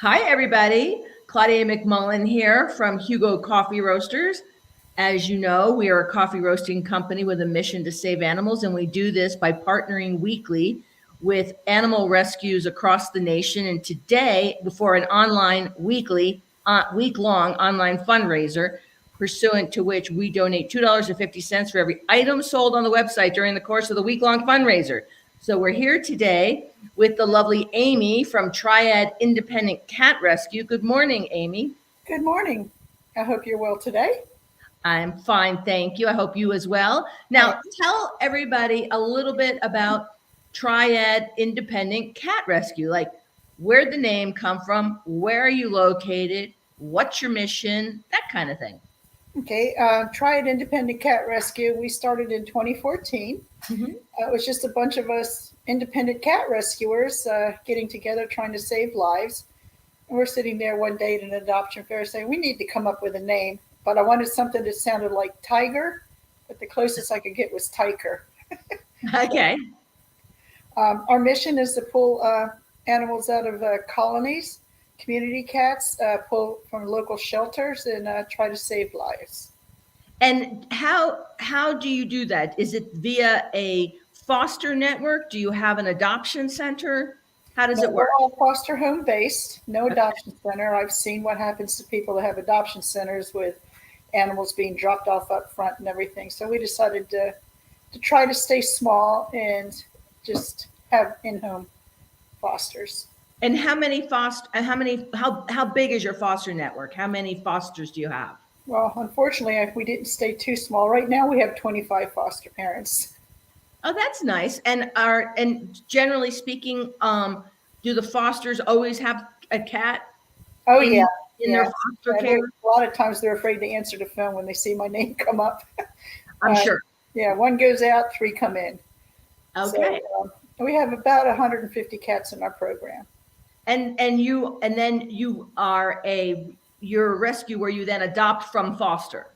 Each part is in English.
Hi, everybody. Claudia McMullen here from Hugo Coffee Roasters. As you know, we are a coffee roasting company with a mission to save animals, and we do this by partnering weekly with animal rescues across the nation. And today, before an online week-long online fundraiser, pursuant to which we donate $2.50 for every item sold on the website during the course of the week-long fundraiser. So we're here today with the lovely Amy from Triad Independent Cat Rescue. Good morning, Amy. Good morning. I hope you're well today. I'm fine, thank you. I hope you as well. Now, tell everybody a little bit about Triad Independent Cat Rescue. Like, where'd the name come from? Where are you located? What's your mission? That kind of thing. Okay, Triad Independent Cat Rescue. We started in 2014. It was just a bunch of us independent cat rescuers getting together trying to save lives. And we're sitting there one day at an adoption fair saying, we need to come up with a name. But I wanted something that sounded like tiger, but the closest I could get was tiker. Okay. Our mission is to pull animals out of colonies, community cats, pull from local shelters, and try to save lives. And how do you do that? Is it via a foster network? Do you have an adoption center? How does it work? We're all foster home based, no adoption center. I've seen what happens to people that have adoption centers with animals being dropped off up front and everything. So we decided to try to stay small and just have in-home fosters. And how big is your foster network? How many fosters do you have? Well, unfortunately, we didn't stay too small. Right now we have 25 foster parents. Oh, that's nice. And generally speaking, do the fosters always have a cat? Oh, yeah. In their foster care? A lot of times they're afraid to answer the phone when they see my name come up. I'm sure. Yeah, one goes out, three come in. Okay. So, we have about 150 cats in our program. And then you're a rescue where you then adopt from foster.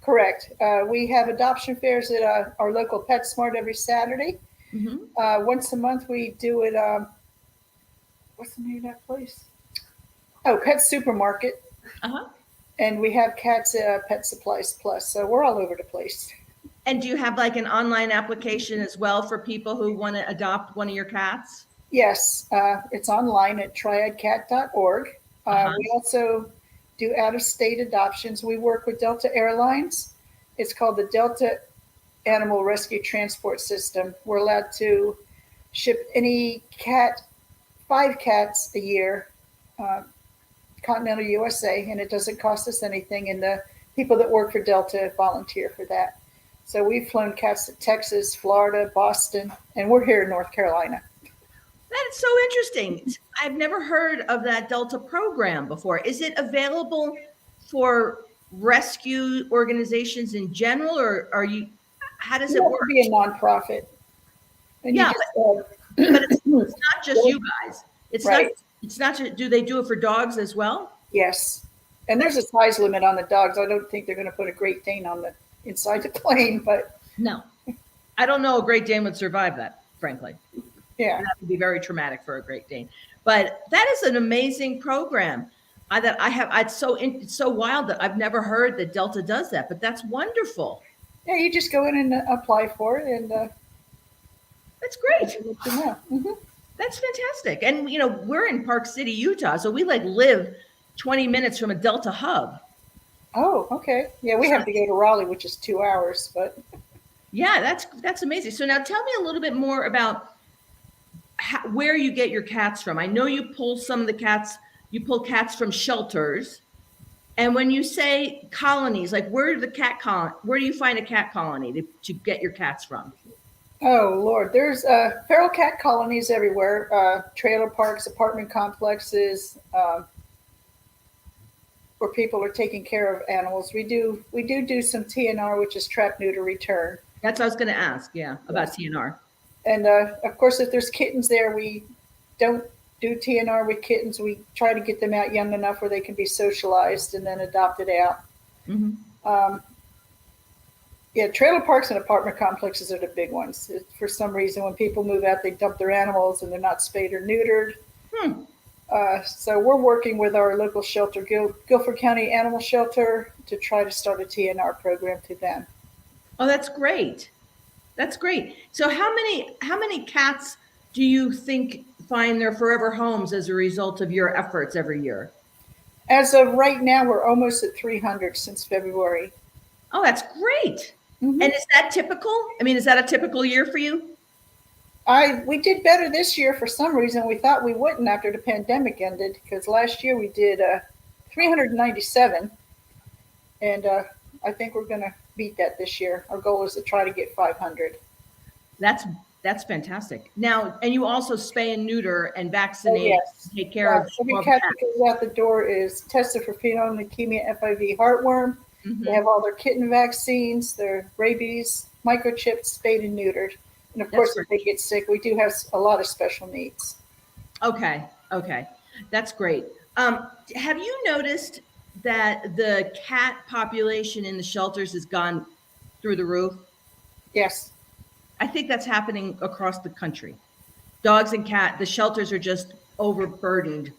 Correct. We have adoption fairs at our local PetSmart every Saturday. Once a month we do it. What's the name of that place? Oh, Pet Supermarket. And we have cats at Pet Supplies Plus. So we're all over the place. And do you have like an online application as well for people who want to adopt one of your cats? Yes, it's online at triadcat.org. We also do out-of-state adoptions. We work with Delta Airlines. It's called the Delta Animal Rescue Transport System. We're allowed to ship any cat, 5 cats a year, continental USA, and it doesn't cost us anything. And the people that work for Delta volunteer for that. So we've flown cats to Texas, Florida, Boston, and we're here in North Carolina. That is so interesting. I've never heard of that Delta program before. Is it available for rescue organizations in general, or how does it work? Be a nonprofit. And yeah, but it's not just you guys. It's right. It's not just, do they do it for dogs as well? Yes. And there's a size limit on the dogs. I don't think they're going to put a Great Dane on the inside the plane, but no. I don't know a Great Dane would survive that, frankly. Yeah. That would be very traumatic for a Great Dane. But that is an amazing program that I have. It's so wild that I've never heard that Delta does that, but that's wonderful. Yeah, you just go in and apply for it, and that's great. That's fantastic. And we're in Park City, Utah, so we live 20 minutes from a Delta hub. Oh, okay. Yeah, we have to go to Raleigh, which is 2 hours, but yeah, that's amazing. So now tell me a little bit more about where you get your cats from. I know you pull some of the cats. You pull cats from shelters, and when you say colonies, where do you find a cat colony to get your cats from? Oh Lord, there's feral cat colonies everywhere. Trailer parks, apartment complexes, where people are taking care of animals. We do some TNR, which is trap, neuter, return. That's what I was going to ask. Yeah, about TNR. And of course, if there's kittens there, we don't do TNR with kittens. We try to get them out young enough where they can be socialized and then adopted out. Yeah, trailer parks and apartment complexes are the big ones. For some reason, when people move out, they dump their animals and they're not spayed or neutered. So we're working with our local shelter, Guilford County Animal Shelter, to try to start a TNR program to them. Oh, that's great. That's great. So how many cats do you think find their forever homes as a result of your efforts every year? As of right now, we're almost at 300 since February. Oh, that's great. And Hmm. is that typical? I mean, is that a typical year for you? We did better this year for some reason. We thought we wouldn't after the pandemic ended because last year we did 397, and I think we're going to beat that this year. Our goal is to try to get 500. That's that's fantastic. Now, and you also spay and neuter and Oh vaccinate, yes, take care of every all the cat that cats. goes out the door is tested for fetal leukemia, FIV, heartworm. They have Hmm. all their kitten vaccines, their rabies, microchipped, spayed and neutered. And of That's course, great. if they get sick, we do have a lot of special needs. Okay, okay, that's great. Have you noticed that the cat population in the shelters has gone through the roof? Yes. I think that's happening across the country. Dogs and the shelters are just overburdened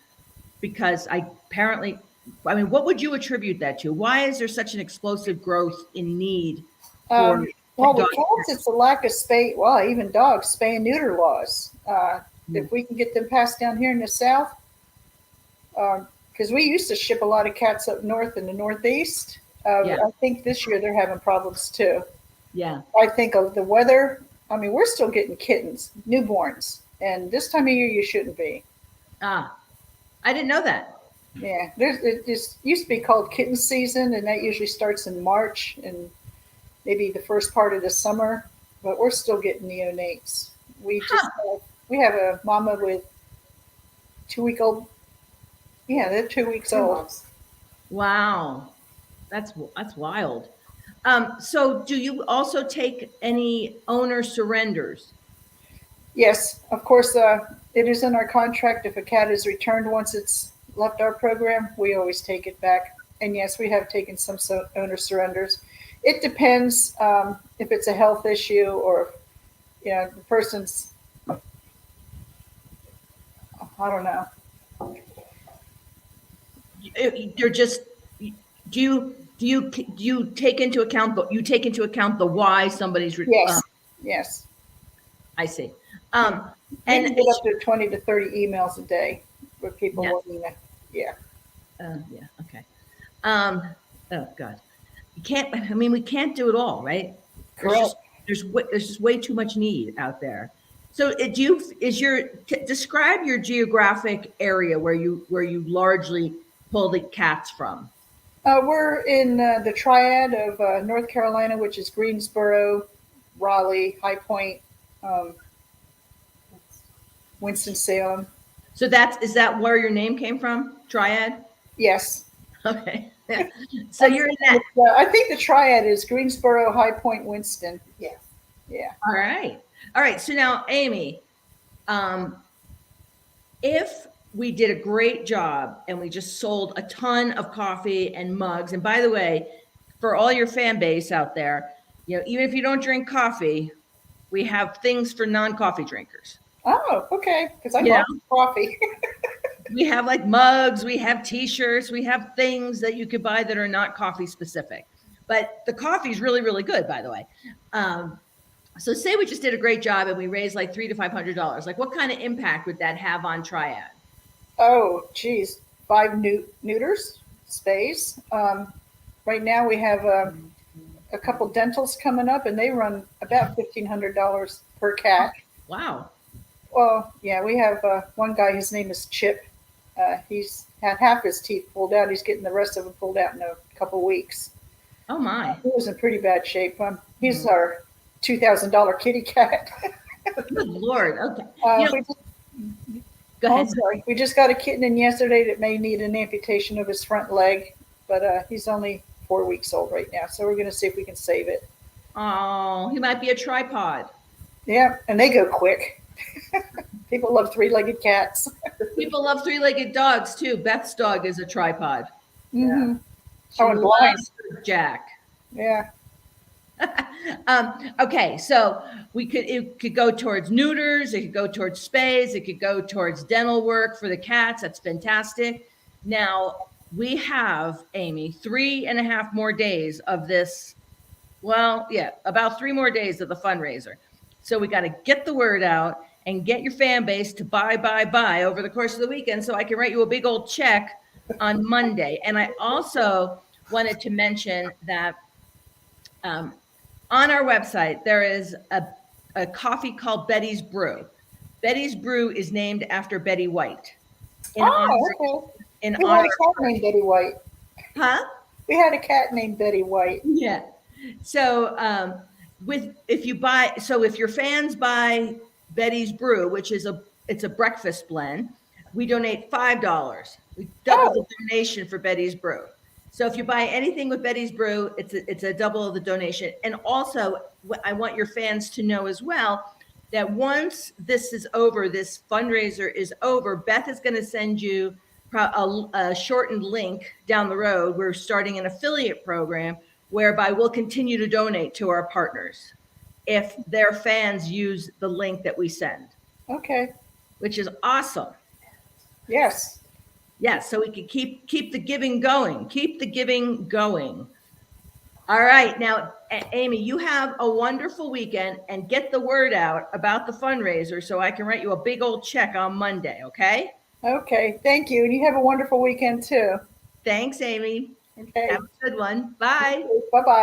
because I mean, what would you attribute that to? Why is there such an explosive growth in need for Well, with dogs? cats, it's a lack of spay. Well, even dogs, spay and neuter laws. If we can get them passed down here in the South, because we used to ship a lot of cats up north in the Northeast. Yeah, I think this year they're having problems too. yeah. I think of the weather. I mean, we're still getting kittens, newborns, and this time of year you shouldn't be. Ah, I didn't know that. Yeah, it just used to be called kitten season, and that usually starts in March and maybe the first part of the summer. But we're still getting neonates. We have a mama with 2 week old. Yeah, they're 2 weeks old. Wow, that's wild. So do you also take any owner surrenders? Yes, of course. It is in our contract. If a cat is returned once it's left our program, we always take it back. And yes, we have taken some owner surrenders. It depends if it's a health issue or the person's. I don't know. You're just do you take into account the why somebody's Yes, yes. I see. We And can get up to 20 to 30 emails a day with people yeah, wanting to. Yeah, yeah, okay. Um, oh God, you can't. I mean, we can't do it all, right? There's correct. just there's just way too much need out there. So, do you is your describe your geographic area where you largely pull the cats from? We're in the Triad of North Carolina, which is Greensboro, Raleigh, High Point, um, Winston-Salem. So is that where your name came from? Triad. Yes. Okay. Yeah. So you're in that. I think the Triad is Greensboro, High Point, Winston. Yeah. Yeah. All right. All right. So now, Amy, um, if we did a great job and we just sold a ton of coffee and mugs, and by the way, for all your fan base out there, even if you don't drink coffee, we have things for non-coffee drinkers. Oh, okay. Because I You know, love coffee. we have like mugs, we have t-shirts, we have things that you could buy that are not coffee specific. But the coffee is really, really good, by the way. So say we just did a great job and we raised like $300 to $500. Like, what kind of impact would that have on Triad? Oh, geez. 5 neuters, space. Right now we have a couple dentals coming up, and they run about $1,500 per cat. Wow. Well, yeah, we have one guy. His name is Chip. He's had half his teeth pulled out. He's getting the rest of them pulled out in a couple weeks. Oh my. He was in pretty bad shape. He's our $2,000 kitty cat. Good Lord. Okay. Go Oh, ahead. sorry. We just got a kitten in yesterday that may need an amputation of his front leg, but he's only 4 weeks old right now. So we're going to see if we can save it. Oh, he might be a tripod. Yeah, and they go quick. People love 3-legged cats. People love 3-legged dogs too. Beth's dog is a tripod. Mm-hmm. She Oh, and blind. loves Jack. Yeah. Okay, so it could go towards neuters, it could go towards spays, it could go towards dental work for the cats. That's fantastic. Now we have, Amy, 3.5 more days of this. Well, yeah, about 3 more days of the fundraiser. So we got to get the word out and get your fan base to buy over the course of the weekend so I can write you a big old check on Monday. And I also wanted to mention that on our website, there is a coffee called Betty's Brew. Betty's Brew is named after Betty White in honor, Oh, okay. in We had honor a cat named Betty White. huh? We had a cat named Betty White. Yeah. So if your fans buy Betty's Brew, which is it's a breakfast blend, we donate $5. We double the donation for Betty's Brew. So if you buy anything with Betty's Brew, it's a double of the donation. And also, I want your fans to know as well that once this is over, this fundraiser is over, Beth is going to send you a shortened link down the road. We're starting an affiliate program whereby we'll continue to donate to our partners if their fans use the link that we send. Okay. Which is awesome. Yes. Yeah, so we can keep the giving going. Keep the giving going. All right, now, Amy, you have a wonderful weekend and get the word out about the fundraiser so I can write you a big old check on Monday, okay? Okay. Thank you. And you have a wonderful weekend too. Thanks, Amy. Okay. Have a good one. Bye. Bye bye.